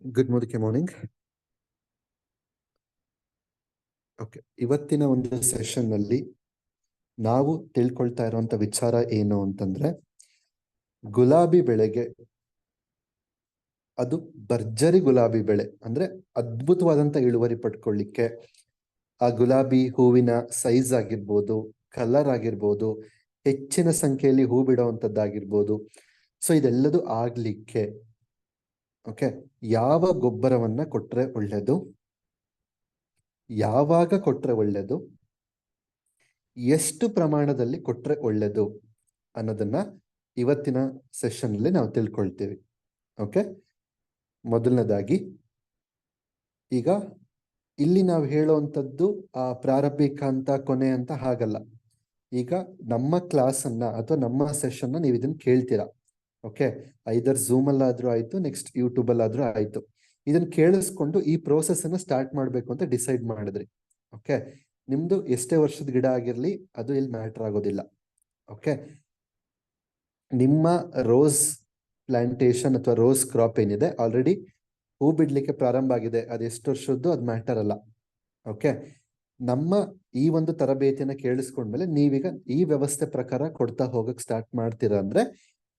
Good morning. Okay, ಇವತ್ತಿನ ಒಂದು session ನಲ್ಲಿ ನಾವು ತಿಳ್ಕೊಳ್ತಾ ಇರುವಂತ ವಿಚಾರ ಏನು ಅಂತಂದ್ರೆ, ಗುಲಾಬಿ ಬೆಳೆಗೆ ಅದು ಭರ್ಜರಿ ಗುಲಾಬಿ ಬೆಳೆ ಅಂದ್ರೆ ಅದ್ಭುತವಾದಂತ ಇಳುವರಿ ಪಡ್ಕೊಳ್ಳಿಕ್ಕೆ ಆ ಗುಲಾಬಿ ಹೂವಿನ ಸೈಜ್ ಆಗಿರ್ಬೋದು, ಕಲರ್ ಆಗಿರ್ಬೋದು, ಹೆಚ್ಚಿನ ಸಂಖ್ಯೆಯಲ್ಲಿ ಹೂ ಬಿಡುವಂತದ್ದಾಗಿರ್ಬೋದು. ಸೊ ಇದೆಲ್ಲದು ಆಗ್ಲಿಕ್ಕೆ ಓಕೆ ಯಾವ ಗೊಬ್ಬರವನ್ನ ಕೊಟ್ರೆ ಒಳ್ಳೇದು, ಯಾವಾಗ ಕೊಟ್ರೆ ಒಳ್ಳೇದು, ಎಷ್ಟು ಪ್ರಮಾಣದಲ್ಲಿ ಕೊಟ್ರೆ ಒಳ್ಳೇದು ಅನ್ನೋದನ್ನ ಇವತ್ತಿನ ಸೆಷನ್ ಅಲ್ಲಿ ನಾವು ತಿಳ್ಕೊಳ್ತೀವಿ. ಓಕೆ, ಮೊದಲನೇದಾಗಿ ಈಗ ಇಲ್ಲಿ ನಾವು ಹೇಳುವಂಥದ್ದು ಪ್ರಾರಂಭಿಕ ಅಂತ ಕೊನೆ ಅಂತ ಹಾಗಲ್ಲ. ಈಗ ನಮ್ಮ ಕ್ಲಾಸ್ ಅನ್ನ ಅಥವಾ ನಮ್ಮ ಸೆಷನ್ ನೀವು ಇದನ್ನ ಕೇಳ್ತೀರಾ. ಓಕೆ, ಐದರ್ ಝೂಮ್ ಅಲ್ಲಾದ್ರೂ ಆಯ್ತು, ನೆಕ್ಸ್ಟ್ ಯೂಟ್ಯೂಬ್ ಅಲ್ಲಾದ್ರೂ ಆಯ್ತು. ಇದನ್ನ ಕೇಳಿಸ್ಕೊಂಡು ಈ ಪ್ರೋಸೆಸ್ ಅನ್ನ ಸ್ಟಾರ್ಟ್ ಮಾಡ್ಬೇಕು ಅಂತ ಡಿಸೈಡ್ ಮಾಡಿದ್ರಿ. ಓಕೆ, ನಿಮ್ದು ಎಷ್ಟೇ ವರ್ಷದ ಗಿಡ ಆಗಿರ್ಲಿ ಅದು ಇಲ್ಲಿ ಮ್ಯಾಟರ್ ಆಗೋದಿಲ್ಲ. ಓಕೆ, ನಿಮ್ಮ ರೋಸ್ ಪ್ಲಾಂಟೇಶನ್ ಅಥವಾ ರೋಸ್ ಕ್ರಾಪ್ ಏನಿದೆ ಆಲ್ರೆಡಿ ಹೂ ಬಿಡ್ಲಿಕ್ಕೆ ಪ್ರಾರಂಭ ಆಗಿದೆ, ಅದು ಎಷ್ಟು ವರ್ಷದ್ದು ಅದು ಮ್ಯಾಟರ್ ಅಲ್ಲ. ಓಕೆ, ನಮ್ಮ ಈ ಒಂದು ತರಬೇತಿಯನ್ನ ಕೇಳಿಸ್ಕೊಂಡ್ಮೇಲೆ ನೀವೀಗ ಈ ವ್ಯವಸ್ಥೆ ಪ್ರಕಾರ ಕೊಡ್ತಾ ಹೋಗಕ್ ಸ್ಟಾರ್ಟ್ ಮಾಡ್ತೀರಾ ಅಂದ್ರೆ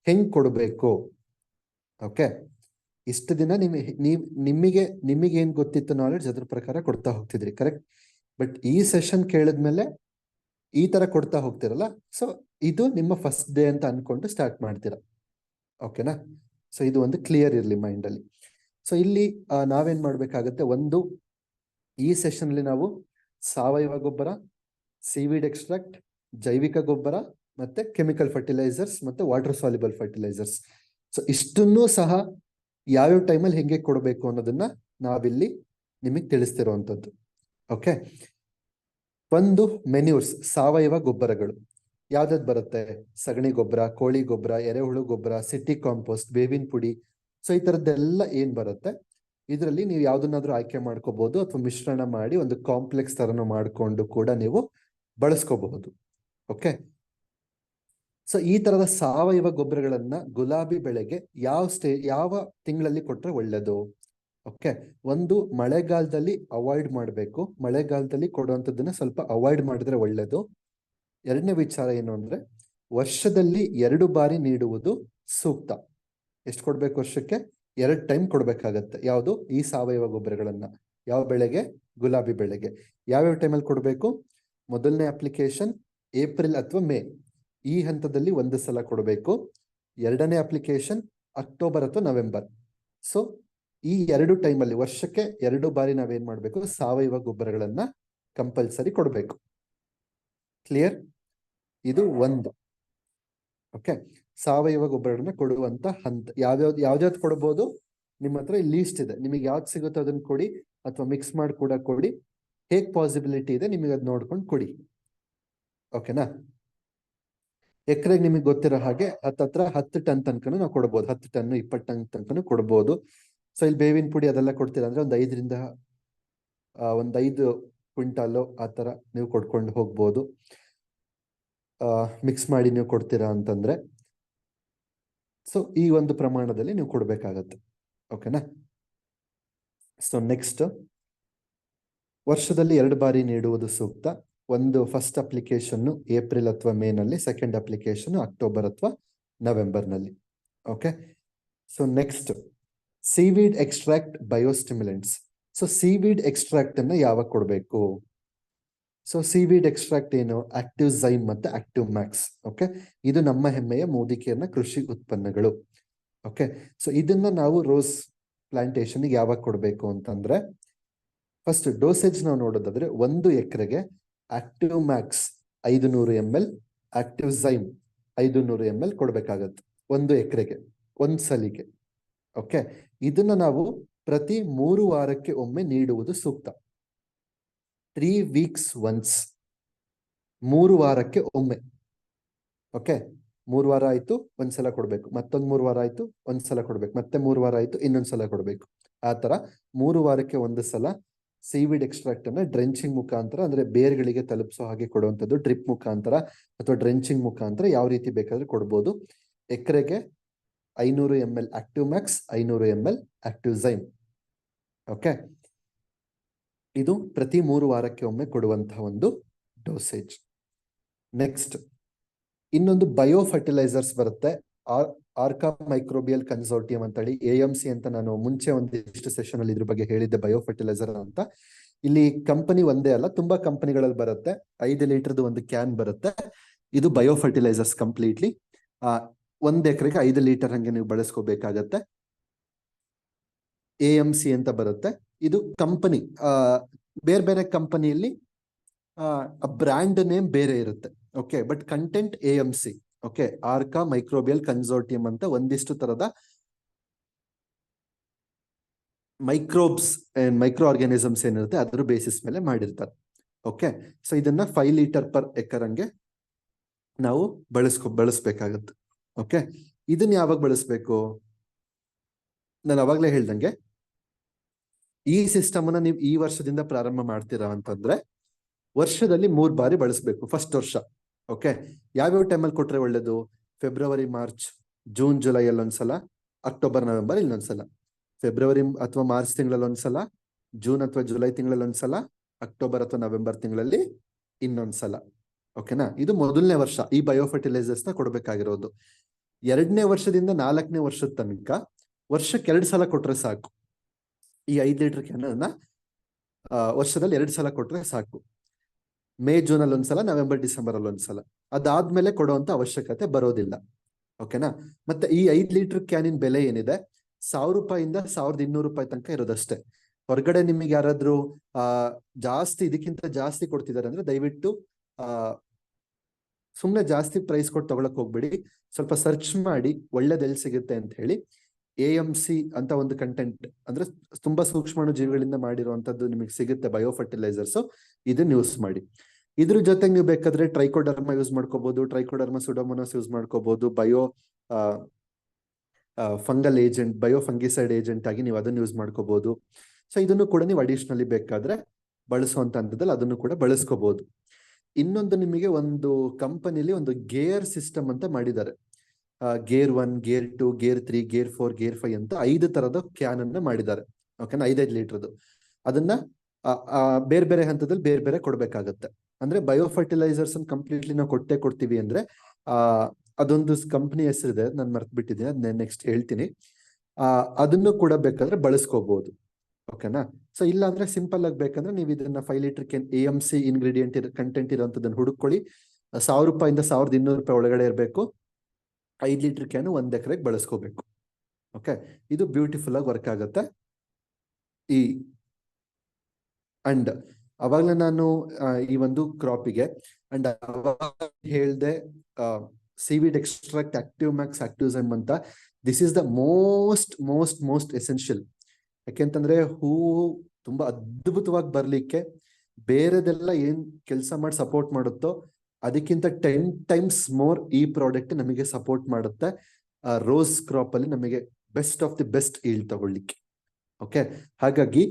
ಹೆಂಗ್ ಕೊಡ್ಬೇಕು. ಓಕೆ, ಇಷ್ಟು ದಿನ ನಿಮಗೆ ಏನ್ ಗೊತ್ತಿತ್ತು ನಾಲೆಡ್ಜ್ ಅದ್ರ ಪ್ರಕಾರ ಕೊಡ್ತಾ ಹೋಗ್ತಿದ್ರಿ, ಕರೆಕ್ಟ್. ಬಟ್ ಈ ಸೆಷನ್ ಕೇಳಿದ್ಮೇಲೆ ಈ ತರ ಕೊಡ್ತಾ ಹೋಗ್ತಿರಲ್ಲ, ಸೊ ಇದು ನಿಮ್ಮ ಫಸ್ಟ್ ಡೇ ಅಂತ ಅನ್ಕೊಂಡು ಸ್ಟಾರ್ಟ್ ಮಾಡ್ತೀರಾ. ಓಕೆನಾ, ಸೊ ಇದು ಒಂದು ಕ್ಲಿಯರ್ ಇರ್ಲಿ ಮೈಂಡ್ ಅಲ್ಲಿ. ಸೊ ಇಲ್ಲಿ ನಾವೇನ್ ಮಾಡ್ಬೇಕಾಗತ್ತೆ, ಒಂದು ಈ ಸೆಷನ್ ಅಲ್ಲಿ ನಾವು ಸಾವಯವ ಗೊಬ್ಬರ, ಸೀವೀಡ್ ಎಕ್ಸ್ಟ್ರಾಕ್ಟ್, ಜೈವಿಕ ಗೊಬ್ಬರ ಮತ್ತೆ ಕೆಮಿಕಲ್ ಫರ್ಟಿಲೈಸರ್ಸ್ ಮತ್ತೆ ವಾಟರ್ ಸಾಲ್ಯುಬಲ್ ಫರ್ಟಿಲೈಸರ್ಸ್, ಸೊ ಇಷ್ಟನ್ನೂ ಸಹ ಯಾವ್ಯಾವ ಟೈಮಲ್ಲಿ ಹೆಂಗೆ ಕೊಡಬೇಕು ಅನ್ನೋದನ್ನ ನಾವಿಲ್ಲಿ ನಿಮಗೆ ತಿಳಿಸ್ತಿರುವಂತದ್ದು. ಓಕೆ, ಒಂದು ಮೆನ್ಯೂರ್ಸ್ ಸಾವಯವ ಗೊಬ್ಬರಗಳು ಯಾವ್ದಾದ್ ಬರುತ್ತೆ, ಸಗಣಿ ಗೊಬ್ಬರ, ಕೋಳಿ ಗೊಬ್ಬರ, ಎರೆಹುಳು ಗೊಬ್ಬರ, ಸಿಟಿ ಕಾಂಪೋಸ್ಟ್, ಬೇವಿನ ಪುಡಿ. ಸೊ ಈ ತರದ್ದೆಲ್ಲ ಏನ್ ಬರುತ್ತೆ ಇದರಲ್ಲಿ ನೀವು ಯಾವ್ದನ್ನಾದ್ರೂ ಆಯ್ಕೆ ಮಾಡ್ಕೋಬಹುದು ಅಥವಾ ಮಿಶ್ರಣ ಮಾಡಿ ಒಂದು ಕಾಂಪ್ಲೆಕ್ಸ್ ತರನು ಮಾಡಿಕೊಂಡು ಕೂಡ ನೀವು ಬಳಸ್ಕೋಬಹುದು. ಓಕೆ, ಸೊ ಈ ತರದ ಸಾವಯವ ಗೊಬ್ಬರಗಳನ್ನ ಗುಲಾಬಿ ಬೆಳೆಗೆ ಯಾವ ತಿಂಗಳಲ್ಲಿ ಕೊಟ್ರೆ ಒಳ್ಳೇದು. ಓಕೆ, ಒಂದು ಮಳೆಗಾಲದಲ್ಲಿ ಅವಾಯ್ಡ್ ಮಾಡಬೇಕು, ಮಳೆಗಾಲದಲ್ಲಿ ಕೊಡುವಂಥದ್ದನ್ನ ಸ್ವಲ್ಪ ಅವಾಯ್ಡ್ ಮಾಡಿದ್ರೆ ಒಳ್ಳೇದು. ಎರಡನೇ ವಿಚಾರ ಏನು ಅಂದ್ರೆ, ವರ್ಷದಲ್ಲಿ 2 ಬಾರಿ ನೀಡುವುದು ಸೂಕ್ತ. ಎಷ್ಟು ಕೊಡ್ಬೇಕು, ವರ್ಷಕ್ಕೆ 2 ಟೈಮ್ ಕೊಡ್ಬೇಕಾಗತ್ತೆ. ಯಾವುದು, ಈ ಸಾವಯವ ಗೊಬ್ಬರಗಳನ್ನ. ಯಾವ ಬೆಳೆಗೆ, ಗುಲಾಬಿ ಬೆಳೆಗೆ. ಯಾವ್ಯಾವ ಟೈಮಲ್ಲಿ ಕೊಡ್ಬೇಕು, ಮೊದಲನೇ ಅಪ್ಲಿಕೇಶನ್ ಏಪ್ರಿಲ್ ಅಥವಾ ಮೇ, ಈ ಹಂತದಲ್ಲಿ 1 ಸಲ ಕೊಡಬೇಕು. ಎರಡನೇ ಅಪ್ಲಿಕೇಶನ್ ಅಕ್ಟೋಬರ್ ಅಥವಾ ನವೆಂಬರ್. ಸೊ ಈ 2 ಟೈಮಲ್ಲಿ ವರ್ಷಕ್ಕೆ 2 ಬಾರಿ ನಾವೇನ್ ಮಾಡ್ಬೇಕು, ಸಾವಯವ ಗೊಬ್ಬರಗಳನ್ನ ಕಂಪಲ್ಸರಿ ಕೊಡ್ಬೇಕು. ಕ್ಲಿಯರ್, ಇದು ಒಂದು. ಓಕೆ, ಸಾವಯವ ಗೊಬ್ಬರಗಳನ್ನ ಕೊಡುವಂತ ಹಂತ ಯಾವ್ದಾವ್ದು ಕೊಡಬಹುದು, ನಿಮ್ಮ ಹತ್ರ ಲೀಸ್ಟ್ ಇದೆ, ನಿಮಗೆ ಯಾವ್ದು ಸಿಗುತ್ತೋ ಅದನ್ನ ಕೊಡಿ, ಅಥವಾ ಮಿಕ್ಸ್ ಮಾಡಿ ಕೂಡ ಕೊಡಿ. ಹೇಗ್ ಪಾಸಿಬಿಲಿಟಿ ಇದೆ ನಿಮಗೆ ಅದ್ ನೋಡ್ಕೊಂಡು ಕೊಡಿ. ಓಕೆನಾ, ಎಕರೆಗೆ ನಿಮಗೆ ಗೊತ್ತಿರೋ ಹಾಗೆ ಹತ್ತತ್ರ 10 ಟನ್ ತನಕನು ನಾವು ಕೊಡ್ಬೋದು, 10 ಟನ್ 20 ಟನ್ ತನಕನು ಕೊಡ್ಬೋದು. ಸೊ ಇಲ್ಲಿ ಬೇವಿನ ಪುಡಿ ಅದೆಲ್ಲ ಕೊಡ್ತೀರಾ ಅಂದ್ರೆ ಒಂದು 5 ಕ್ವಿಂಟಾಲು ಆ ತರ ನೀವು ಕೊಡ್ಕೊಂಡು ಹೋಗ್ಬೋದು. ಮಿಕ್ಸ್ ಮಾಡಿ ನೀವು ಕೊಡ್ತೀರಾ ಅಂತಂದ್ರೆ ಸೊ ಈ ಒಂದು ಪ್ರಮಾಣದಲ್ಲಿ ನೀವು ಕೊಡ್ಬೇಕಾಗತ್ತೆ. ಓಕೆನಾ, ಸೊ ನೆಕ್ಸ್ಟ್, ವರ್ಷದಲ್ಲಿ 2 ಬಾರಿ ನೀಡುವುದು ಸೂಕ್ತ. ಒಂದು ಫಸ್ಟ್ ಅಪ್ಲಿಕೇಶನ್ ಏಪ್ರಿಲ್ ಅಥವಾ ಮೇ ನಲ್ಲಿ, ಸೆಕೆಂಡ್ ಅಪ್ಲಿಕೇಶನ್ ಅಕ್ಟೋಬರ್ ಅಥವಾ ನವೆಂಬರ್ ನಲ್ಲಿ. Okay, so next, seaweed extract biostimulants. So seaweed extract ಅನ್ನ ಯಾವಾಗ ಕೊಡಬೇಕು. ಸೊ ಸೀವೀಡ್ ಎಕ್ಸ್ಟ್ರಾಕ್ಟ್ ಏನು, ಆಕ್ಟಿವ್ ಝೈಮ್ ಮತ್ತೆ ಆಕ್ಟಿವ್ ಮ್ಯಾಕ್ಸ್. ಓಕೆ, ಇದು ನಮ್ಮ ಹೆಮ್ಮೆಯ ಮೋದಿಕೆಯನ್ನ ಕೃಷಿ ಉತ್ಪನ್ನಗಳು. ಓಕೆ, ಸೊ ಇದನ್ನ ನಾವು ರೋಸ್ ಪ್ಲಾಂಟೇಶನ್ ಯಾವಾಗ ಕೊಡಬೇಕು ಅಂತಂದ್ರೆ, ಫಸ್ಟ್ ಡೋಸೇಜ್ ನಾವು ನೋಡೋದಾದ್ರೆ 1 ಎಕರೆಗೆ active Max 500 ml, active ಝೈಮ್ 500 ml ಕೊಡ್ಬೇಕಾಗತ್ತೆ 1 ಎಕರೆಗೆ, 1 ಸಲಿಗೆ. ಓಕೆ, ಇದನ್ನ ನಾವು ಪ್ರತಿ 3 ವಾರಕ್ಕೆ ಒಮ್ಮೆ ನೀಡುವುದು ಸೂಕ್ತ. 3 weeks once, 3 ವಾರಕ್ಕೆ ಒಮ್ಮೆ. ಓಕೆ, 3 ವಾರ ಆಯ್ತು ಒಂದ್ಸಲ ಕೊಡ್ಬೇಕು, ಮತ್ತೊಂದು 3 ವಾರ ಆಯ್ತು ಒಂದ್ಸಲ ಕೊಡ್ಬೇಕು, ಮತ್ತೆ 3 ವಾರ ಆಯ್ತು ಇನ್ನೊಂದ್ಸಲ ಕೊಡ್ಬೇಕು. ಆ ತರ 3 ವಾರಕ್ಕೆ 1 ಸಲ ಸೀವೀಡ್ ಎಕ್ಸ್ಟ್ರಾಕ್ಟ್ ಅನ್ನ ಡ್ರೆಂಚಿಂಗ್ ಮುಖಾಂತರ, ಅಂದ್ರೆ ಬೇರ್ಗಳಿಗೆ ತಲುಪಿಸೋ ಹಾಗೆ ಕೊಡುವಂಥದ್ದು, ಡ್ರಿಪ್ ಮುಖಾಂತರ ಅಥವಾ ಡ್ರೆಂಚಿಂಗ್ ಮುಖಾಂತರ ಯಾವ ರೀತಿ ಬೇಕಾದ್ರೆ ಕೊಡ್ಬೋದು. ಎಕರೆಗೆ 500 ml active Max, 500 ml active ಝೈಮ್. Okay, ಇದು ಪ್ರತಿ 3 ವಾರಕ್ಕೆ ಒಮ್ಮೆ ಕೊಡುವಂತಹ ಒಂದು ಡೋಸೇಜ್. ನೆಕ್ಸ್ಟ್ ಇನ್ನೊಂದು ಬಯೋ ಫರ್ಟಿಲೈಸರ್ಸ್ ಬರುತ್ತೆ, ಆರ್ಕಾ ಮೈಕ್ರೋಬಿಯಲ್ ಕನ್ಸೋರ್ಟಿಯಂ ಅಂತೇಳಿ, AMC ಅಂತ ನಾನು ಮುಂಚೆ ಒಂದಿಷ್ಟು ಸೆಷನ್ ಅಲ್ಲಿ ಇದ್ರ ಬಗ್ಗೆ ಹೇಳಿದ್ದೆ, ಬಯೋ ಫರ್ಟಿಲೈಸರ್ ಅಂತ. ಇಲ್ಲಿ ಕಂಪನಿ ಒಂದೇ ಅಲ್ಲ, ತುಂಬಾ ಕಂಪನಿಗಳಲ್ಲಿ ಬರುತ್ತೆ. 5 ಲೀಟರ್ದು ಒಂದು ಕ್ಯಾನ್ ಬರುತ್ತೆ. ಇದು ಬಯೋ ಫರ್ಟಿಲೈಸರ್ಸ್ ಕಂಪ್ಲೀಟ್ಲಿ 1 ಎಕರೆಗೆ 5 ಲೀಟರ್ ಹಂಗೆ ನೀವು ಬಳಸ್ಕೋಬೇಕಾಗತ್ತೆ. AMC ಅಂತ ಬರುತ್ತೆ. ಇದು ಕಂಪನಿ ಬೇರೆ ಬೇರೆ ಕಂಪನಿಯಲ್ಲಿ ಬ್ರ್ಯಾಂಡ್ ನೇಮ್ ಬೇರೆ ಇರುತ್ತೆ. Okay, but content AMC. Okay, Arka microbial consortium ಅಂತ ಒಂದಿಷ್ಟು ತರದ ಮೈಕ್ರೋಬ್ಸ್ ಅಂಡ್ ಮೈಕ್ರೋ ಆರ್ಗಾನಿಸಮ್ಸ್ ಏನಿರುತ್ತೆ ಅದ್ರ ಬೇಸಿಸ್ ಮೇಲೆ ಮಾಡಿರ್ತಾರೆ. ಓಕೆ, ಸೊ ಇದನ್ನ 5 ಲೀಟರ್ ಪರ್ ಎಕರ್ ಹಂಗೆ ನಾವು ಬಳಸ್ಬೇಕಾಗತ್ತೆ. ಓಕೆ, ಇದನ್ನ ಯಾವಾಗ ಬಳಸ್ಬೇಕು? ನಾನು ಅವಾಗ್ಲೇ ಹೇಳ್ದಂಗೆ ಈ ಸಿಸ್ಟಮ್ ಅನ್ನ ನೀವು ಈ ವರ್ಷದಿಂದ ಪ್ರಾರಂಭ ಮಾಡ್ತೀರಾ ಅಂತಂದ್ರೆ ವರ್ಷದಲ್ಲಿ 3 ಬಾರಿ ಬಳಸಬೇಕು. ಫಸ್ಟ್ ವರ್ಷ. ಓಕೆ, ಯಾವ್ಯಾವ ಟೈಮಲ್ಲಿ ಕೊಟ್ರೆ ಒಳ್ಳೇದು? ಫೆಬ್ರವರಿ, ಮಾರ್ಚ್, ಜೂನ್, ಜುಲೈ ಅಲ್ಲಿ ಒಂದ್ಸಲ, ಅಕ್ಟೋಬರ್, ನವೆಂಬರ್ ಇನ್ನೊಂದ್ಸಲ. ಫೆಬ್ರವರಿ ಅಥವಾ ಮಾರ್ಚ್ ತಿಂಗಳಲ್ಲಿ ಒಂದ್ಸಲ, ಜೂನ್ ಅಥವಾ ಜುಲೈ ತಿಂಗಳಲ್ಲಿ ಒಂದ್ಸಲ, ಅಕ್ಟೋಬರ್ ಅಥವಾ ನವೆಂಬರ್ ತಿಂಗಳಲ್ಲಿ ಇನ್ನೊಂದ್ಸಲ. ಓಕೆನಾ? ಇದು ಮೊದಲನೇ ವರ್ಷ ಈ ಬಯೋ ಫರ್ಟಿಲೈಸರ್ಸ್ ನ ಕೊಡ್ಬೇಕಾಗಿರೋದು. 2ನೇ ವರ್ಷದಿಂದ 4ನೇ ವರ್ಷದ ತನಕ ವರ್ಷಕ್ಕೆ 2 ಸಲ ಕೊಟ್ರೆ ಸಾಕು. ಈ 5 ಲೀಟರ್ ಕ್ಯಾನ್ ವರ್ಷದಲ್ಲಿ 2 ಸಲ ಕೊಟ್ರೆ ಸಾಕು. ಮೇ, ಜೂನ್ ಅಲ್ಲಿ ಒಂದ್ಸಲ, ನವೆಂಬರ್, ಡಿಸೆಂಬರ್ ಅಲ್ಲಿ ಒಂದ್ಸಲ. ಅದಾದ್ಮೇಲೆ ಕೊಡುವಂತ ಅವಶ್ಯಕತೆ ಬರೋದಿಲ್ಲ. ಓಕೆನಾ? ಮತ್ತೆ ಈ 5 ಲೀಟರ್ ಕ್ಯಾನಿನ ಬೆಲೆ ಏನಿದೆ, 1000 ರೂಪಾಯಿಂದ 1200 ರೂಪಾಯಿ ತನಕ ಇರೋದಷ್ಟೇ. ಹೊರಗಡೆ ನಿಮಗೆ ಯಾರಾದ್ರೂ ಜಾಸ್ತಿ ಇದಕ್ಕಿಂತ ಜಾಸ್ತಿ ಕೊಡ್ತಿದ್ದಾರೆ ಅಂದ್ರೆ ದಯವಿಟ್ಟು ಸುಮ್ನೆ ಜಾಸ್ತಿ ಪ್ರೈಸ್ ಕೊಟ್ಟು ತಗೊಳಕ್ ಹೋಗ್ಬೇಡಿ. ಸ್ವಲ್ಪ ಸರ್ಚ್ ಮಾಡಿ ಒಳ್ಳೇದ್ ಎಲ್ಲಿ ಸಿಗುತ್ತೆ ಅಂತ ಹೇಳಿ. AMC ಅಂತ ಒಂದು ಕಂಟೆಂಟ್ ಅಂದ್ರೆ ತುಂಬಾ ಸೂಕ್ಷ್ಮಾಣು ಜೀವಿಗಳಿಂದ ಮಾಡಿರುವಂತದ್ದು ನಿಮಗೆ ಸಿಗುತ್ತೆ ಬಯೋ ಫರ್ಟಿಲೈಸರ್ಸ್. ಇದನ್ನ ಯೂಸ್ ಮಾಡಿ. ಇದ್ರ ಜೊತೆಗೆ ನೀವು ಬೇಕಾದ್ರೆ ಟ್ರೈಕೋಡರ್ಮಾ ಯೂಸ್ ಮಾಡ್ಕೋಬಹುದು, ಟ್ರೈಕೋಡರ್ಮಾ ಸುಡೋಮೋನಾಸ್ ಯೂಸ್ ಮಾಡ್ಕೋಬಹುದು. Bio fungal agent, bio fungicide agent ಆಗಿ ನೀವು ಅದನ್ನು ಯೂಸ್ ಮಾಡ್ಕೋಬಹುದು. ಸೊ ಇದನ್ನು ಕೂಡ ನೀವು ಅಡಿಷನಲಿ ಬೇಕಾದ್ರೆ ಬಳಸುವಂತ ಹಂತದಲ್ಲಿ ಅದನ್ನು ಕೂಡ ಬಳಸ್ಕೋಬಹುದು. ಇನ್ನೊಂದು ನಿಮಗೆ ಒಂದು ಕಂಪನಿಲಿ ಒಂದು ಗೇರ್ ಸಿಸ್ಟಮ್ ಅಂತ ಮಾಡಿದ್ದಾರೆ. Gear 1, gear 2, gear 3, gear 4, gear 5 ಅಂತ 5 ತರದ ಕ್ಯಾನ್ ಅನ್ನ ಮಾಡಿದ್ದಾರೆ. ಓಕೆನಾ? 5 ಲೀಟರ್ದು. ಅದನ್ನ ಬೇರೆ ಬೇರೆ ಹಂತದಲ್ಲಿ ಬೇರೆ ಬೇರೆ ಕೊಡ್ಬೇಕಾಗತ್ತೆ. ಅಂದ್ರೆ ಬಯೋ ಫರ್ಟಿಲೈಸರ್ಸ್ ಕಂಪ್ಲೀಟ್ಲಿ ನಾವು ಕೊಡ್ತೀವಿ ಅಂದ್ರೆ ಅದೊಂದು ಕಂಪನಿ ಹೆಸರಿದೆ, ನಾನು ಮರ್ತು ಬಿಟ್ಟಿದ್ದೀನಿ, ಅದನ್ನ ನೆಕ್ಸ್ಟ್ ಹೇಳ್ತೀನಿ. ಅದನ್ನು ಕೂಡ ಬೇಕಾದ್ರೆ ಬಳಸ್ಕೋಬಹುದು. ಓಕೆನಾ? ಸೊ ಇಲ್ಲ ಅಂದ್ರೆ ಸಿಂಪಲ್ ಆಗಿ ಬೇಕಂದ್ರೆ ನೀವು ಇದನ್ನ 5 litre can AMC ingredient content ಇರೋಂಥದ್ದನ್ನು ಹುಡುಕೊಳ್ಳಿ. 1000 ರೂಪಾಯಿಂದ 1200 ರೂಪಾಯಿ ಒಳಗಡೆ ಇರಬೇಕು. 5 ಲೀಟರ್ ಕ್ಯಾನ್ 1 ಎಕರೆಗೆ ಬಳಸ್ಕೋಬೇಕು. ಓಕೆ, ಇದು ಬ್ಯೂಟಿಫುಲ್ ಆಗಿ ವರ್ಕ್ ಆಗುತ್ತೆ. ಅಂಡ್ ಅವಾಗಲೇ ನಾನು ಈ ಒಂದು ಕ್ರಾಪಿಗೆ ಅಂಡ್ ಹೇಳ್ದೆ ಸೀವೀಡ್ ಎಕ್ಸ್ಟ್ರಾಕ್ಟ್ ಆಕ್ಟಿವ್ ಮ್ಯಾಕ್ಸ್ ಆಕ್ಟಿವ್ಸೈಮ್ ಅಂತ. This is the most essential. ಯಾಕೆಂತಂದ್ರೆ ಹೂವು ತುಂಬಾ ಅದ್ಭುತವಾಗಿ ಬರ್ಲಿಕ್ಕೆ ಬೇರೆದೆಲ್ಲ ಏನ್ ಕೆಲಸ ಮಾಡಿ ಸಪೋರ್ಟ್ ಮಾಡುತ್ತೋ ಅದಕ್ಕಿಂತ 10 ಟೈಮ್ಸ್ ಮೋರ್ ಈ ಪ್ರಾಡಕ್ಟ್ ನಮಗೆ ಸಪೋರ್ಟ್ ಮಾಡುತ್ತೆ. ರೋಸ್ ಕ್ರಾಪ್ ಅಲ್ಲಿ ನಮಗೆ best of the best yield ತಗೊಳ್ಳಿಕ್ಕೆ. ಓಕೆ, ಹಾಗಾಗಿ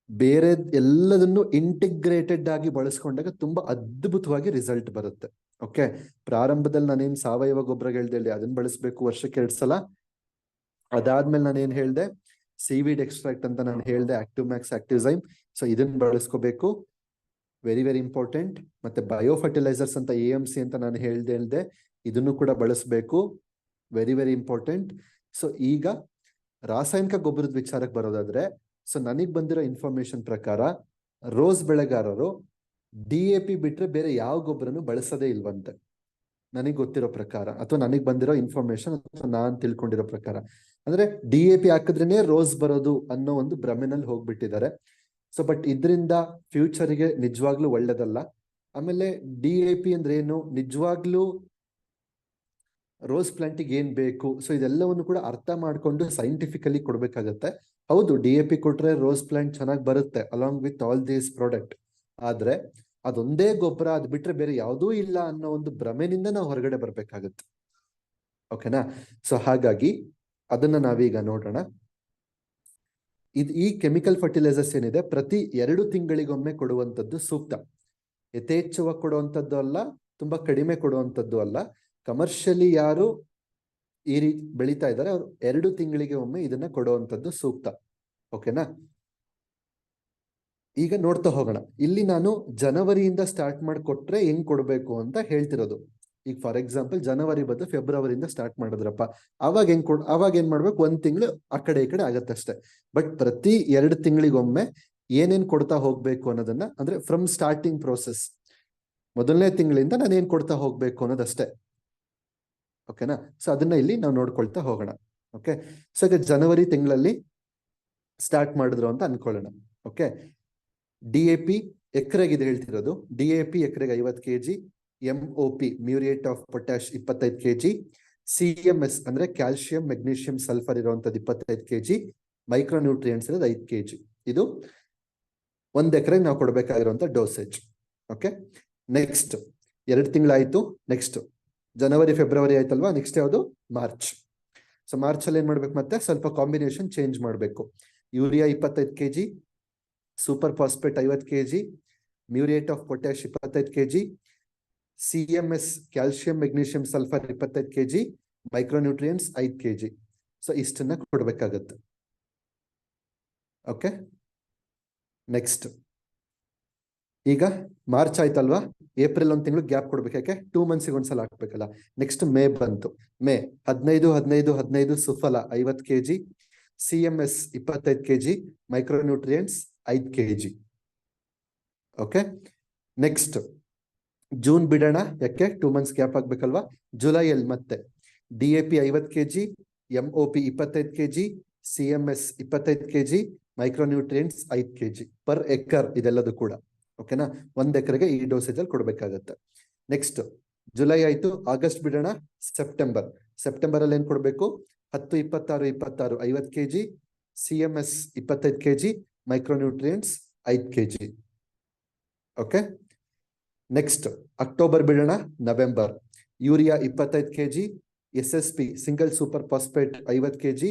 ಬೇರೆ ಎಲ್ಲದನ್ನು ಇಂಟಿಗ್ರೇಟೆಡ್ ಆಗಿ ಬಳಸ್ಕೊಂಡಾಗ ತುಂಬಾ ಅದ್ಭುತವಾಗಿ ರಿಸಲ್ಟ್ ಬರುತ್ತೆ. ಓಕೆ, ಪ್ರಾರಂಭದಲ್ಲಿ ನಾನೇನ್ ಸಾವಯವ ಗೊಬ್ಬರ ಹೇಳ್ದೆ ಅದನ್ನ ಬಳಸಬೇಕು ವರ್ಷಕ್ಕೆ 2 ಸಲ. ಅದಾದ್ಮೇಲೆ ನಾನೇನ್ ಹೇಳ್ದೆ, ಸೀವೀಡ್ ಎಕ್ಸ್ಟ್ರಾಕ್ಟ್ ಅಂತ ನಾನು ಹೇಳ್ದೆ, ಆಕ್ಟಿವ್ ಮ್ಯಾಕ್ಸ್ ಆಕ್ಟಿವ್ಸೈಮ್. ಸೊ ಇದನ್ನ ಬಳಸ್ಕೋಬೇಕು, ವೆರಿ ವೆರಿ ಇಂಪಾರ್ಟೆಂಟ್. ಮತ್ತೆ ಬಯೋ ಫರ್ಟಿಲೈಸರ್ಸ್ ಅಂತ AMC ಅಂತ ನಾನು ಹೇಳ್ದೆ, ಇದನ್ನು ಕೂಡ ಬಳಸಬೇಕು, ವೆರಿ ವೆರಿ ಇಂಪಾರ್ಟೆಂಟ್. ಸೊ ಈಗ ರಾಸಾಯನಿಕ ಗೊಬ್ಬರದ ವಿಚಾರಕ್ಕೆ ಬರೋದಾದ್ರೆ, ಸೊ ನನಗ್ ಬಂದಿರೋ ಇನ್ಫಾರ್ಮೇಶನ್ ಪ್ರಕಾರ ರೋಸ್ ಬೆಳೆಗಾರರು DAP ಬಿಟ್ರೆ ಬೇರೆ ಯಾವ ಗೊಬ್ಬರನು ಬಳಸದೇ ಇಲ್ವಂತೆ, ನನಗ್ ಗೊತ್ತಿರೋ ಪ್ರಕಾರ, ಅಥವಾ ನನಗ್ ಬಂದಿರೋ ಇನ್ಫಾರ್ಮೇಶನ್ ಅಥವಾ ನಾನ್ ತಿಳ್ಕೊಂಡಿರೋ ಪ್ರಕಾರ. ಅಂದ್ರೆ DAP ಹಾಕಿದ್ರೇನೆ ರೋಸ್ ಬರೋದು ಅನ್ನೋ ಒಂದು ಭ್ರಮೆನಲ್ಲಿ ಹೋಗ್ಬಿಟ್ಟಿದ್ದಾರೆ. ಸೊ ಬಟ್ ಇದರಿಂದ ಫ್ಯೂಚರ್ಗೆ ನಿಜವಾಗ್ಲೂ ಒಳ್ಳೇದಲ್ಲ. ಆಮೇಲೆ DAP ಅಂದ್ರೆ ಏನು, ನಿಜವಾಗ್ಲೂ ರೋಸ್ ಪ್ಲಾಂಟಿಗೆ ಏನ್ ಬೇಕು, ಸೊ ಇದೆಲ್ಲವನ್ನು ಕೂಡ ಅರ್ಥ ಮಾಡ್ಕೊಂಡು ಸೈಂಟಿಫಿಕಲಿ ಕೊಡ್ಬೇಕಾಗತ್ತೆ. ಹೌದು, DAP ಕೊಟ್ರೆ ರೋಸ್ ಪ್ಲಾಂಟ್ ಚೆನ್ನಾಗಿ ಬರುತ್ತೆ along with all these product. ಆದ್ರೆ ಅದೊಂದೇ ಗೊಬ್ಬರ, ಅದ್ ಬಿಟ್ರೆ ಬೇರೆ ಯಾವುದೂ ಇಲ್ಲ ಅನ್ನೋ ಒಂದು ಭ್ರಮೆನಿಂದ ನಾವು ಹೊರಗಡೆ ಬರ್ಬೇಕಾಗತ್ತೆ. ಓಕೆನಾ? ಸೊ ಹಾಗಾಗಿ ಅದನ್ನ ನಾವೀಗ ನೋಡೋಣ. ಈ ಕೆಮಿಕಲ್ ಫರ್ಟಿಲೈಸರ್ಸ್ ಏನಿದೆ ಪ್ರತಿ 2 ತಿಂಗಳಿಗೊಮ್ಮೆ ಕೊಡುವಂಥದ್ದು ಸೂಕ್ತ. ಯಥೇಚ್ಛವಾಗಿ ಕೊಡುವಂಥದ್ದು ಅಲ್ಲ, ತುಂಬಾ ಕಡಿಮೆ ಕೊಡುವಂಥದ್ದು ಅಲ್ಲ. ಕಮರ್ಷಿಯಲಿ ಯಾರು ಈ ರೀತಿ ಬೆಳೀತಾ ಇದ್ದಾರೆ, ಅವ್ರು 2 ತಿಂಗಳಿಗೆ ಒಮ್ಮೆ ಇದನ್ನ ಕೊಡುವಂಥದ್ದು ಸೂಕ್ತ. ಓಕೆನಾ? ಈಗ ನೋಡ್ತಾ ಹೋಗೋಣ. ಇಲ್ಲಿ ನಾನು ಜನವರಿಯಿಂದ ಸ್ಟಾರ್ಟ್ ಮಾಡಿ ಕೊಟ್ರೆ ಹೆಂಗ್ ಕೊಡ್ಬೇಕು ಅಂತ ಹೇಳ್ತಿರೋದು. ಈಗ ಫಾರ್ ಎಕ್ಸಾಂಪಲ್ ಜನವರಿ ಬದಲು ಫೆಬ್ರವರಿಯಿಂದ ಸ್ಟಾರ್ಟ್ ಮಾಡಿದ್ರಪ್ಪ, ಅವಾಗ ಏನ್ ಮಾಡ್ಬೇಕು, 1 ತಿಂಗಳು ಆ ಕಡೆ ಈ ಕಡೆ ಆಗತ್ತಷ್ಟೇ. ಬಟ್ ಪ್ರತಿ 2 ತಿಂಗಳಿಗೊಮ್ಮೆ ಏನೇನ್ ಕೊಡ್ತಾ ಹೋಗ್ಬೇಕು ಅನ್ನೋದನ್ನ, ಅಂದ್ರೆ ಫ್ರಮ್ ಸ್ಟಾರ್ಟಿಂಗ್ ಪ್ರೋಸೆಸ್, ಮೊದಲನೇ ತಿಂಗಳಿಂದ ನಾನು ಏನ್ ಕೊಡ್ತಾ ಹೋಗ್ಬೇಕು ಅನ್ನೋದಷ್ಟೇ. ಓಕೆನಾ? ಸೊ ಅದನ್ನ ಇಲ್ಲಿ ನಾವು ನೋಡ್ಕೊಳ್ತಾ ಹೋಗೋಣ. ಓಕೆ, ಸೊ ಈಗ ಜನವರಿ ತಿಂಗಳಲ್ಲಿ ಸ್ಟಾರ್ಟ್ ಮಾಡಿದ್ರು ಅಂತ ಅನ್ಕೊಳ್ಳೋಣ. ಓಕೆ, DAP ಎಕರೆಗೆ ಹೇಳ್ತಿರೋದು, DAP ಎಕರೆಗೆ 50 kg, MOP muriate of potash 25 kg, CMS ಅಂದ್ರೆ ಕ್ಯಾಲ್ಸಿಯಂ ಮೆಗ್ನೀಷಿಯಂ ಸಲ್ಫರ್ ಇರುವಂತದ್ದು 25 kg, ಮೈಕ್ರೋ ನ್ಯೂಟ್ರಿಯೆಂಟ್ಸ್ ಇರೋದು 5 kg. ಇದು 1 ಎಕರೆಗೆ ನಾವು ಕೊಡಬೇಕಾಗಿರುವಂತ ಡೋಸೇಜ್. ಓಕೆ, ನೆಕ್ಸ್ಟ್ 2 ತಿಂಗಳಾಯ್ತು. ನೆಕ್ಸ್ಟ್ ಜನವರಿ ಫೆಬ್ರವರಿ ಆಯ್ತಲ್ವಾ, ನೆಕ್ಸ್ಟ್ ಯಾವುದು, ಮಾರ್ಚ್. ಸೊ ಮಾರ್ಚ್ ಅಲ್ಲಿ ಏನ್ ಮಾಡ್ಬೇಕು, ಮತ್ತೆ ಸ್ವಲ್ಪ ಕಾಂಬಿನೇಷನ್ ಚೇಂಜ್ ಮಾಡಬೇಕು. Urea 25 kg, super phosphate 50 kg, muriate of potash 25 kg, CMS calcium magnesium sulphur 25 kg, micronutrients 5 kg. So ಇಷ್ಟನ್ನ ಕೊಡ್ಬೇಕಾಗತ್ತೆ. ಓಕೆ, ನೆಕ್ಸ್ಟ್ ಈಗ ಮಾರ್ಚ್ ಆಯ್ತಲ್ವಾ, ಏಪ್ರಿಲ್ 1 ತಿಂಗಳು ಗ್ಯಾಪ್ ಕೊಡ್ಬೇಕು. ಯಾಕೆ, 2 ಮಂತ್ಸ್ಗೆ ಒಂದ್ಸಲ ಹಾಕ್ಬೇಕಲ್ಲ. ನೆಕ್ಸ್ಟ್ ಮೇ ಬಂತು. May 15 Suphala 50 kg, CMS 25 kg, micronutrients 5 kg. Okay, next June ಬಿಡೋಣ. ಯಾಕೆ, 2 ಮಂತ್ಸ್ ಗ್ಯಾಪ್ ಆಗ್ಬೇಕಲ್ವಾ. ಜುಲೈಯಲ್ಲಿ ಮತ್ತೆ DAP 50 kg, MOP 25 kg, CMS 25 kg, micronutrients 5 kg per acre. ಇದೆಲ್ಲದು ಕೂಡ ಓಕೆನಾ, 1 ಎಕರೆಗೆ ಈ ಡೋಸೇಜ್ ಅಲ್ಲಿ ಕೊಡ್ಬೇಕಾಗತ್ತೆ. ನೆಕ್ಸ್ಟ್ ಜುಲೈ ಆಯ್ತು, ಆಗಸ್ಟ್ ಬಿಡೋಣ. ಸೆಪ್ಟೆಂಬರ್ ಅಲ್ಲಿ ಏನ್ ಕೊಡ್ಬೇಕು, 10, 26, 50 kg, CMS 25 kg, micronutrients 5 kg. Okay, next October ಬಿಡೋಣ. November urea 25 kg, SSP single super phosphate 50 kg,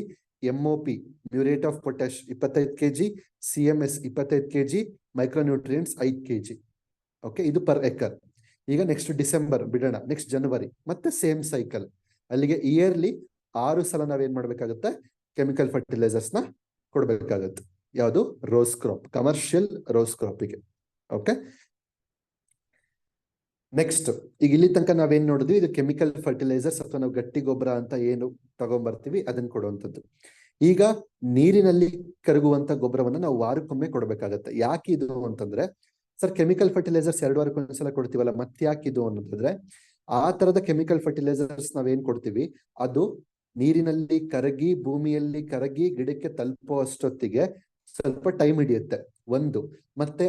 MOP muriate of potash 25 kg, CMS 25 kg, micronutrients 5 kg. Okay, ಇದು per acre. ಈಗ next December ಬಿಡೋಣ. Next ಜನವರಿ ಮತ್ತೆ same cycle. ಅಲ್ಲಿಗೆ yearly 6 ಸಲ ನಾವೇನ್ ಮಾಡ್ಬೇಕಾಗುತ್ತೆ, ಕೆಮಿಕಲ್ ಫರ್ಟಿಲೈಸರ್ಸ್ ನ ಕೊಡ್ಬೇಕಾಗತ್ತೆ. ಯಾವುದು, ರೋಸ್ ಕ್ರಾಪ್, ಕಮರ್ಷಿಯಲ್ ರೋಸ್ ಕ್ರಾಪಿಗೆ. ಓಕೆ, ನೆಕ್ಸ್ಟ್ ಈಗ ಇಲ್ಲಿ ತನಕ ನಾವೇನ್ ನೋಡಿದ್ವಿ, ಇದು ಕೆಮಿಕಲ್ ಫರ್ಟಿಲೈಸರ್ಸ್ ಅಥವಾ ನಾವು ಗಟ್ಟಿ ಗೊಬ್ಬರ ಅಂತ ಏನು ತಗೊಂಡ್ಬರ್ತೀವಿ ಅದನ್ನ ಕೊಡುವಂಥದ್ದು. ಈಗ ನೀರಿನಲ್ಲಿ ಕರಗುವಂತ ಗೊಬ್ಬರವನ್ನ ನಾವು ವಾರಕ್ಕೊಮ್ಮೆ ಕೊಡ್ಬೇಕಾಗತ್ತೆ. ಯಾಕೆ ಇದು ಅಂತಂದ್ರೆ, ಸರ್ ಕೆಮಿಕಲ್ ಫರ್ಟಿಲೈಸರ್ಸ್ 2 ವಾರಕ್ಕೊಂದ್ಸಲ ಕೊಡ್ತೀವಲ್ಲ, ಮತ್ತೆ ಯಾಕಿದು ಅನ್ನೋದಾದ್ರೆ, ಆ ತರದ ಕೆಮಿಕಲ್ ಫರ್ಟಿಲೈಸರ್ಸ್ ನಾವೇನ್ ಕೊಡ್ತೀವಿ ಅದು ನೀರಿನಲ್ಲಿ ಕರಗಿ, ಭೂಮಿಯಲ್ಲಿ ಕರಗಿ, ಗಿಡಕ್ಕೆ ತಲುಪೋ ಅಷ್ಟೊತ್ತಿಗೆ ಸ್ವಲ್ಪ ಟೈಮ್ ಹಿಡಿಯುತ್ತೆ. ಒಂದು, ಮತ್ತೆ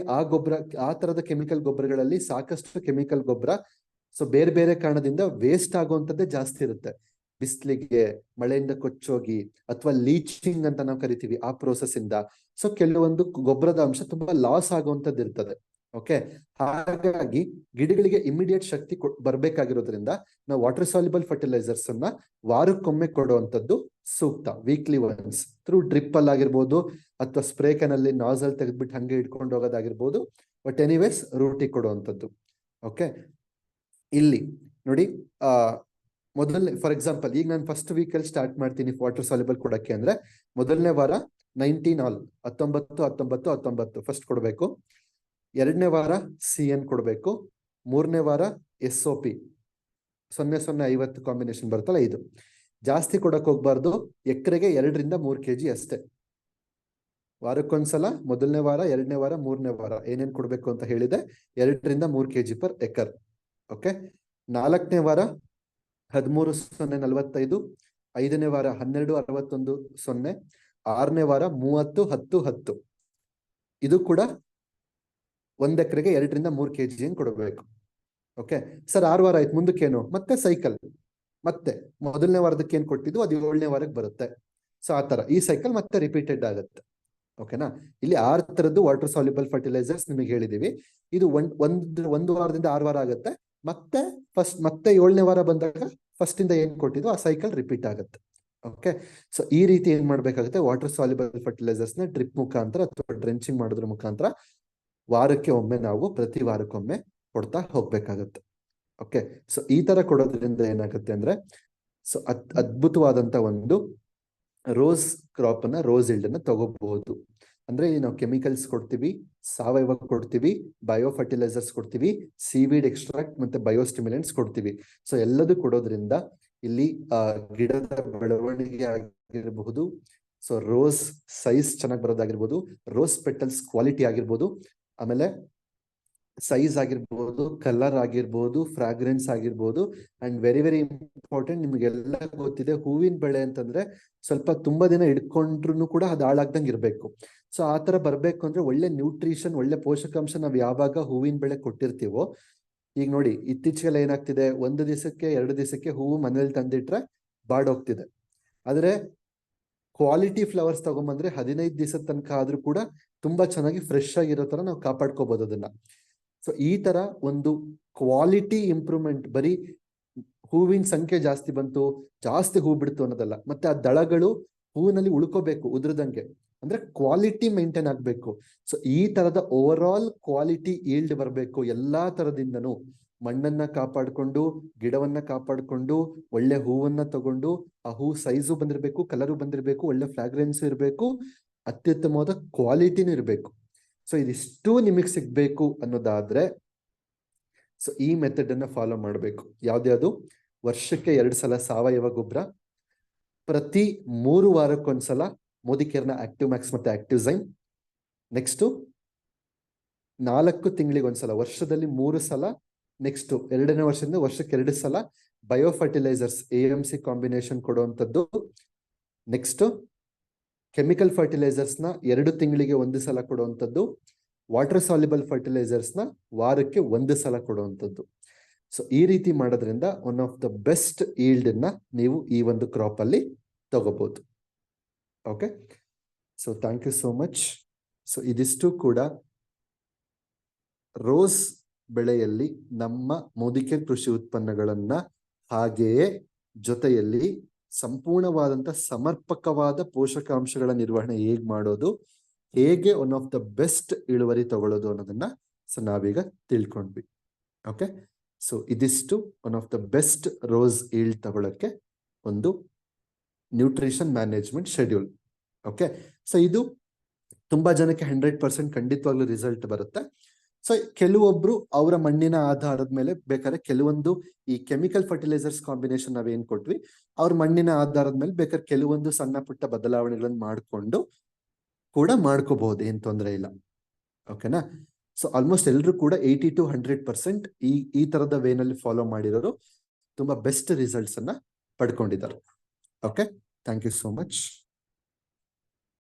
ಆ ತರದ ಕೆಮಿಕಲ್ ಗೊಬ್ಬರಗಳಲ್ಲಿ ಸಾಕಷ್ಟು ಕೆಮಿಕಲ್ ಗೊಬ್ಬರ ಸೊ ಬೇರೆ ಬೇರೆ ಕಾರಣದಿಂದ ವೇಸ್ಟ್ ಆಗುವಂತದ್ದೇ ಜಾಸ್ತಿ ಇರುತ್ತೆ. ಬಿಸಿಲಿಗೆ, ಮಳೆಯಿಂದ ಕೊಚ್ಚೋಗಿ, ಅಥವಾ ಲೀಚಿಂಗ್ ಅಂತ ನಾವು ಕರಿತೀವಿ ಆ ಪ್ರೋಸೆಸ್ ಇಂದ ಸೊ ಕೆಲವೊಂದು ಗೊಬ್ಬರದ ಅಂಶ ತುಂಬಾ ಲಾಸ್ ಆಗುವಂತದ್ದು ಇರ್ತದೆ. ಓಕೆ, ಹಾಗಾಗಿ ಗಿಡಗಳಿಗೆ ಇಮಿಡಿಯೇಟ್ ಶಕ್ತಿ ಬರ್ಬೇಕಾಗಿರೋದ್ರಿಂದ ನಾವು ವಾಟರ್ ಸಾಲ್ಯುಬಲ್ ಫರ್ಟಿಲೈಸರ್ಸ್ ಅನ್ನ ವಾರಕ್ಕೊಮ್ಮೆ ಕೊಡುವಂತದ್ದು ಸೂಕ್ತ. ವೀಕ್ಲಿ ಒನ್ಸ್ ಥ್ರೂ ಡ್ರಿಪ್ ಅಲ್ಲಿ ಆಗಿರ್ಬೋದು, ಅಥವಾ ಸ್ಪ್ರೇ ಕ್ಯಾನಲ್ಲಿ ನಾಸಲ್ ತೆಗೆದ್ಬಿಟ್ಟು ಹಂಗೆ ಇಟ್ಕೊಂಡು ಹೋಗೋದಾಗಿರ್ಬೋದು. ಬಟ್ ಎನಿವೇಸ್ ರೂಟಿಗೆ ಕೊಡುವಂಥದ್ದು. ಓಕೆ, ಇಲ್ಲಿ ನೋಡಿ, ಮೊದಲನೇ ಫಾರ್ ಎಕ್ಸಾಂಪಲ್ ಈಗ ನಾನು ಫಸ್ಟ್ ವೀಕಲ್ಲಿ ಸ್ಟಾರ್ಟ್ ಮಾಡ್ತೀನಿ ವಾಟರ್ ಸಾಲ್ಯುಬಲ್ ಕೊಡಕ್ಕೆ ಅಂದ್ರೆ, ಮೊದಲನೇ ವಾರ 19 ಆಲ್ 19 ಫಸ್ಟ್ ಕೊಡಬೇಕು. 2ನೇ ವಾರ CN ಕೊಡಬೇಕು. 3ನೇ ವಾರ SOP 0050 ಕಾಂಬಿನೇಷನ್ ಬರುತ್ತಲ್ಲ ಇದು. ಜಾಸ್ತಿ ಕೊಡಕ್ ಹೋಗ್ಬಾರ್ದು. ಎಕರೆಗೆ 2 ರಿಂದ 3 kg ಅಷ್ಟೇ. ವಾರಕ್ಕೊಂದ್ಸಲ ಮೊದಲನೇ ವಾರ, 2ನೇ ವಾರ, 3ನೇ ವಾರ ಏನೇನ್ ಕೊಡ್ಬೇಕು ಅಂತ ಹೇಳಿದೆ, 2 ರಿಂದ 3 kg ಪರ್ ಎಕರ್. ಓಕೆ, 4ನೇ ವಾರ 13,045, 5ನೇ ವಾರ 12,61,0, 6ನೇ ವಾರ 30,10,10. ಇದು ಕೂಡ 1 ಎಕರೆಗೆ 2 ರಿಂದ 3 kg ಕೊಡಬೇಕು. ಓಕೆ ಸರ್, 6 ವಾರ ಆಯ್ತು, ಮುಂದಕ್ಕೇನು, ಮತ್ತೆ ಸೈಕಲ್, ಮತ್ತೆ ಮೊದಲನೇ ವಾರದಕ್ಕೆ ಏನ್ ಕೊಟ್ಟಿದ್ದು ಅದು 7ನೇ ವಾರಕ್ಕೆ ಬರುತ್ತೆ. ಸೊ ಆ ತರ ಈ ಸೈಕಲ್ ಮತ್ತೆ ರಿಪೀಟೆಡ್ ಆಗುತ್ತೆ. ಓಕೆನಾ, ಇಲ್ಲಿ 6 ತರದ್ದು ವಾಟರ್ ಸಾಲ್ಯುಬಲ್ ಫರ್ಟಿಲೈಸರ್ಸ್ ನಿಮಗೆ ಹೇಳಿದೀವಿ. ಇದು ಒಂದು ವಾರದಿಂದ 6 ವಾರ ಆಗುತ್ತೆ. ಮತ್ತೆ ಮತ್ತೆ 7ನೇ ವಾರ ಬಂದಾಗ ಫಸ್ಟ್ ಇಂದ ಏನ್ ಕೊಟ್ಟಿದ್ದು ಆ ಸೈಕಲ್ ರಿಪೀಟ್ ಆಗುತ್ತೆ. ಓಕೆ, ಸೊ ಈ ರೀತಿ ಏನ್ ಮಾಡ್ಬೇಕಾಗುತ್ತೆ, ವಾಟರ್ ಸಾಲ್ಯುಬಲ್ ಫರ್ಟಿಲೈಸರ್ಸ್ ನ ಡ್ರಿಪ್ ಮುಖಾಂತರ ಅಥವಾ ಡ್ರೆಂಚಿಂಗ್ ಮಾಡೋದ್ರ ಮುಖಾಂತರ ವಾರಕ್ಕೆ ಒಮ್ಮೆ ನಾವು ಪ್ರತಿ ವಾರಕ್ಕೊಮ್ಮೆ ಕೊಡ್ತಾ ಹೋಗ್ಬೇಕಾಗತ್ತೆ. ಓಕೆ, ಸೊ ಈ ತರ ಕೊಡೋದ್ರಿಂದ ಏನಾಗುತ್ತೆ ಅಂದ್ರೆ ಸೊ ಅದ್ಭುತವಾದಂತ ಒಂದು ರೋಸ್ ಕ್ರಾಪ್ ಅನ್ನ ರೋಸ್ ಇಲ್ಡ್ ಅನ್ನ ತಗೋಬಹುದು. ಅಂದ್ರೆ ನಾವು ಕೆಮಿಕಲ್ಸ್ ಕೊಡ್ತೀವಿ, ಸಾವಯವ ಕೊಡ್ತೀವಿ, ಬಯೋ ಫರ್ಟಿಲೈಸರ್ಸ್ ಕೊಡ್ತೀವಿ, ಸೀವೀಡ್ ಎಕ್ಸ್ಟ್ರಾಕ್ಟ್ ಮತ್ತೆ ಬಯೋಸ್ಟಿಮ್ಯುಲೆಂಟ್ಸ್ ಕೊಡ್ತೀವಿ. ಸೊ ಎಲ್ಲದೂ ಕೊಡೋದ್ರಿಂದ ಇಲ್ಲಿ ಗಿಡದ ಬೆಳವಣಿಗೆ ಆಗಿರಬಹುದು, ಸೊ ರೋಸ್ ಸೈಜ್ ಚೆನ್ನಾಗಿ ಬರೋದಾಗಿರ್ಬೋದು, ರೋಸ್ ಪೆಟಲ್ಸ್ ಕ್ವಾಲಿಟಿ ಆಗಿರ್ಬೋದು, ಆಮೇಲೆ ಸೈಜ್ ಆಗಿರ್ಬೋದು, ಕಲರ್ ಆಗಿರ್ಬೋದು, ಫ್ರಾಗ್ರೆನ್ಸ್ ಆಗಿರ್ಬೋದು, ಅಂಡ್ ವೆರಿ ವೆರಿ ಇಂಪಾರ್ಟೆಂಟ್, ನಿಮ್ಗೆಲ್ಲ ಗೊತ್ತಿದೆ ಹೂವಿನ ಬೆಳೆ ಅಂತಂದ್ರೆ ಸ್ವಲ್ಪ ತುಂಬಾ ದಿನ ಇಟ್ಕೊಂಡ್ರು ಕೂಡ ಅದು ಹಾಳಾಗ್ದಂಗೆ ಇರ್ಬೇಕು. ಸೊ ಆ ತರ ಬರ್ಬೇಕು ಅಂದ್ರೆ ಒಳ್ಳೆ ನ್ಯೂಟ್ರಿಷನ್, ಒಳ್ಳೆ ಪೋಷಕಾಂಶ ನಾವ್ ಯಾವಾಗ ಹೂವಿನ ಬೆಳೆ ಕೊಟ್ಟಿರ್ತೀವೋ, ಈಗ ನೋಡಿ ಇತ್ತೀಚೆಗೆಲ್ಲ ಏನಾಗ್ತಿದೆ, 1 ದಿವಸಕ್ಕೆ 2 ದಿವಸಕ್ಕೆ ಹೂವು ಮನೇಲಿ ತಂದಿಟ್ರೆ ಬಾಡೋಗ್ತಿದೆ. ಆದ್ರೆ ಕ್ವಾಲಿಟಿ ಫ್ಲವರ್ಸ್ ತಗೊಂಬಂದ್ರೆ 15 ದಿವಸದ ತನಕ ಆದ್ರೂ ಕೂಡ ತುಂಬಾ ಚೆನ್ನಾಗಿ ಫ್ರೆಶ್ ಆಗಿರೋ ತರ ನಾವು ಕಾಪಾಡ್ಕೋಬಹುದು ಅದನ್ನ. ಸೊ ಈ ತರ ಒಂದು ಕ್ವಾಲಿಟಿ ಇಂಪ್ರೂವ್ಮೆಂಟ್, ಬರೀ ಹೂವಿನ ಸಂಖ್ಯೆ ಜಾಸ್ತಿ ಬಂತು, ಜಾಸ್ತಿ ಹೂ ಬಿಡ್ತು ಅನ್ನೋದಲ್ಲ, ಮತ್ತೆ ಆ ದಳಗಳು ಹೂವಿನಲ್ಲಿ ಉಳ್ಕೋಬೇಕು ಉದ್ರದಂಗೆ, ಅಂದ್ರೆ ಕ್ವಾಲಿಟಿ ಮೇಂಟೈನ್ ಆಗ್ಬೇಕು. ಸೊ ಈ ತರದ ಓವರ್ ಆಲ್ ಕ್ವಾಲಿಟಿ ಈಲ್ಡ್ ಬರಬೇಕು. ಎಲ್ಲಾ ತರದಿಂದನೂ ಮಣ್ಣನ್ನ ಕಾಪಾಡ್ಕೊಂಡು, ಗಿಡವನ್ನ ಕಾಪಾಡ್ಕೊಂಡು, ಒಳ್ಳೆ ಹೂವನ್ನ ತಗೊಂಡು, ಆ ಹೂ ಸೈಜು ಬಂದಿರ್ಬೇಕು, ಕಲರು ಬಂದಿರ್ಬೇಕು, ಒಳ್ಳೆ ಫ್ರಾಗ್ರೆನ್ಸ್ ಇರಬೇಕು, ಅತ್ಯುತ್ತಮವಾದ ಕ್ವಾಲಿಟಿನೂ ಇರಬೇಕು. ಸೊ ಇದಿಷ್ಟು ನಿಮಗೆ ಸಿಗ್ಬೇಕು ಅನ್ನೋದಾದ್ರೆ ಸೊ ಈ ಮೆಥಡ್ ಅನ್ನ ಫಾಲೋ ಮಾಡಬೇಕು. ಯಾವ್ದ್ಯಾವ್ದು? ವರ್ಷಕ್ಕೆ 2 ಸಲ ಸಾವಯವ ಗೊಬ್ಬರ, ಪ್ರತಿ 3 ವಾರಕ್ಕೊಂದ್ಸಲ ಮೋದಿಕೇರ್ನ ಆಕ್ಟಿವ್ ಮ್ಯಾಕ್ಸ್ ಮತ್ತೆ ಆಕ್ಟಿವ್ ಝೈಮ್, ನೆಕ್ಸ್ಟ್ 4 ತಿಂಗಳಿಗೊಂದ್ಸಲ, ವರ್ಷದಲ್ಲಿ 3 ಸಲ, ನೆಕ್ಸ್ಟ್ 2ನೇ ವರ್ಷದಿಂದ ವರ್ಷಕ್ಕೆ 2 ಸಲ ಬಯೋ ಫರ್ಟಿಲೈಸರ್ಸ್ AMC ಕಾಂಬಿನೇಷನ್ ಕೊಡುವಂಥದ್ದು, ನೆಕ್ಸ್ಟ್ ಕೆಮಿಕಲ್ ಫರ್ಟಿಲೈಸರ್ಸ್ ನ 2 ತಿಂಗಳಿಗೆ 1 ಸಲ ಕೊಡುವಂಥದ್ದು, ವಾಟರ್ ಸಾಲ್ಯುಬಲ್ ಫರ್ಟಿಲೈಸರ್ಸ್ ನ ವಾರಕ್ಕೆ 1 ಸಲ ಕೊಡುವಂಥದ್ದು. ಸೊ ಈ ರೀತಿ ಮಾಡೋದ್ರಿಂದ one of the best yield ನ ನೀವು ಈ ಒಂದು ಕ್ರಾಪ್ ಅಲ್ಲಿ ತಗೋಬಹುದು. Okay, so thank you so much. So ಇದಿಷ್ಟು ಕೂಡ ರೋಸ್ ಬೆಳೆಯಲ್ಲಿ ನಮ್ಮ ಮೋದಿಕೇರ್ ಕೃಷಿ ಉತ್ಪನ್ನಗಳನ್ನ ಹಾಗೆಯೇ ಜೊತೆಯಲ್ಲಿ ಸಂಪೂರ್ಣವಾದಂತ ಸಮರ್ಪಕವಾದ ಪೋಷಕಾಂಶಗಳ ನಿರ್ವಹಣೆ ಹೇಗ್ ಮಾಡೋದು, ಹೇಗೆ ಒನ್ ಆಫ್ ದ ಬೆಸ್ಟ್ ಇಳುವರಿ ತಗೊಳ್ಳೋದು ಅನ್ನೋದನ್ನ ಸೊ ನಾವೀಗ ತಿಳ್ಕೊಂಡ್ವಿ. ಓಕೆ, ಸೊ ಇದಿಷ್ಟು one of the best rose yield ತಗೊಳ್ಳೋಕೆ ಒಂದು nutrition management schedule. Okay, so ಇದು ತುಂಬಾ ಜನಕ್ಕೆ 100% ಖಂಡಿತವಾಗ್ಲೂ ರಿಸಲ್ಟ್ ಬರುತ್ತೆ. ಸೊ ಕೆಲವೊಬ್ರು ಅವರ ಮಣ್ಣಿನ ಆಧಾರದ ಮೇಲೆ ಬೇಕಾದ್ರೆ ಕೆಲವೊಂದು ಈ ಕೆಮಿಕಲ್ ಫರ್ಟಿಲೈಸರ್ಸ್ ಕಾಂಬಿನೇಷನ್ ನಾವೇನ್ ಕೊಟ್ವಿ, ಅವ್ರ ಮಣ್ಣಿನ ಆಧಾರದ ಮೇಲೆ ಬೇಕಾದ್ರೆ ಕೆಲವೊಂದು ಸಣ್ಣ ಪುಟ್ಟ ಬದಲಾವಣೆಗಳನ್ನು ಮಾಡಿಕೊಂಡು ಕೂಡ ಮಾಡ್ಕೋಬಹುದು, ಏನ್ ತೊಂದರೆ ಇಲ್ಲ. ಓಕೆನಾ? ಸೊ ಆಲ್ಮೋಸ್ಟ್ ಎಲ್ಲರೂ ಕೂಡ 80 to 100% ಈ ತರದ ವೇನಲ್ಲಿ ಫಾಲೋ ಮಾಡಿರೋರು ತುಂಬಾ ಬೆಸ್ಟ್ ರಿಸಲ್ಟ್ಸ್ ಅನ್ನ ಪಡ್ಕೊಂಡಿದ್ದಾರೆ. Okay, thank you so much.